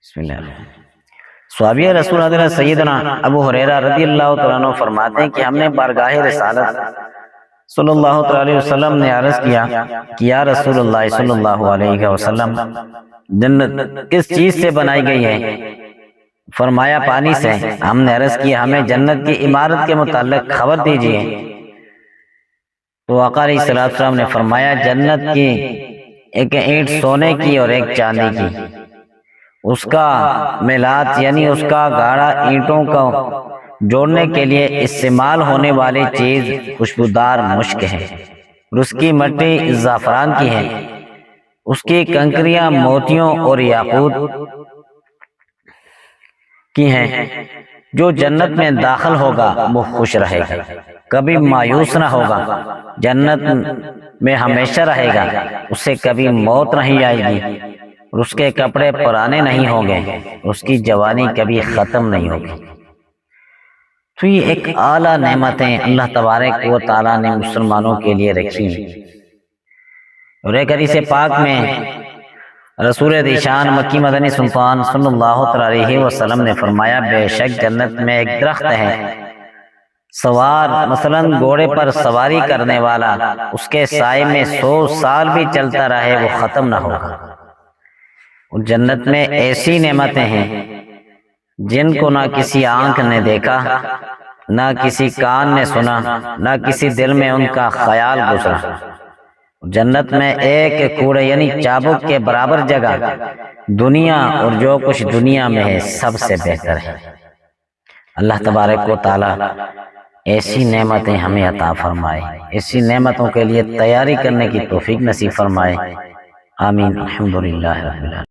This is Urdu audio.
بسم اللہ۔ صحابی رسول حضرت سیدنا ابو ہریرہ رضی اللہ تعالیٰ عنہ فرماتے ہیں کہ ہم نے بارگاہ رسالت صلی اللہ تعالیٰ علیہ وسلم نے عرض کیا کہ یا رسول اللہ صلی اللہ علیہ وسلم جنت کس چیز سے بنائی گئی ہے؟ فرمایا پانی سے۔ ہم نے عرض کیا ہمیں جنت کی عمارت کے متعلق خبر دیجیے۔ تو آقا علیہ السلام نے فرمایا جنت کی ایک اینٹ سونے کی اور ایک چاندی کی، اس کا میلات یعنی اس کا گاڑا اینٹوں کو جوڑنے کے لیے استعمال ہونے والی چیز خوشبودار مشک ہے، اور اس کی مٹی زعفران کی ہے، اس کی کنکریاں موتیوں اور یاقوت کی ہیں۔ جو جنت میں داخل ہوگا وہ خوش رہے گا، کبھی مایوس نہ ہوگا، جنت میں ہمیشہ رہے گا، اسے کبھی موت نہیں آئے گی، اور اس کے کپڑے پرانے نہیں ہوں گے، اس کی جوانی کبھی ختم نہیں ہوگی۔ تو یہ ایک اعلیٰ نعمتیں اللہ تبارک و تعالیٰ نے مسلمانوں کے لیے رکھی ہیں۔ اور ایک حدیث پاک میں رسول ذیشان مکی مدنی سلطان صلی اللہ علیہ وسلم نے فرمایا بے شک جنت میں ایک درخت ہے، سوار مثلا گھوڑے پر سواری کرنے والا اس کے سائے میں 100 سال بھی چلتا رہے وہ ختم نہ ہوگا۔ اور جنت میں ایسی نعمتیں ہیں جن کو نہ کسی آنکھ نے دیکھا، نہ کسی کان نے سنا، نہ کسی دل میں ان کا خیال گزرا۔ جنت میں ایک کوڑے یعنی چابک کے برابر جگہ دنیا اور جو کچھ دنیا میں ہے سب سے بہتر ہے۔ اللہ تبارک و تعالی ایسی نعمتیں ہمیں عطا فرمائے، ایسی نعمتوں کے لیے تیاری کرنے کی توفیق نصیب فرمائے۔ آمین۔ الحمدللہ رب العالمین۔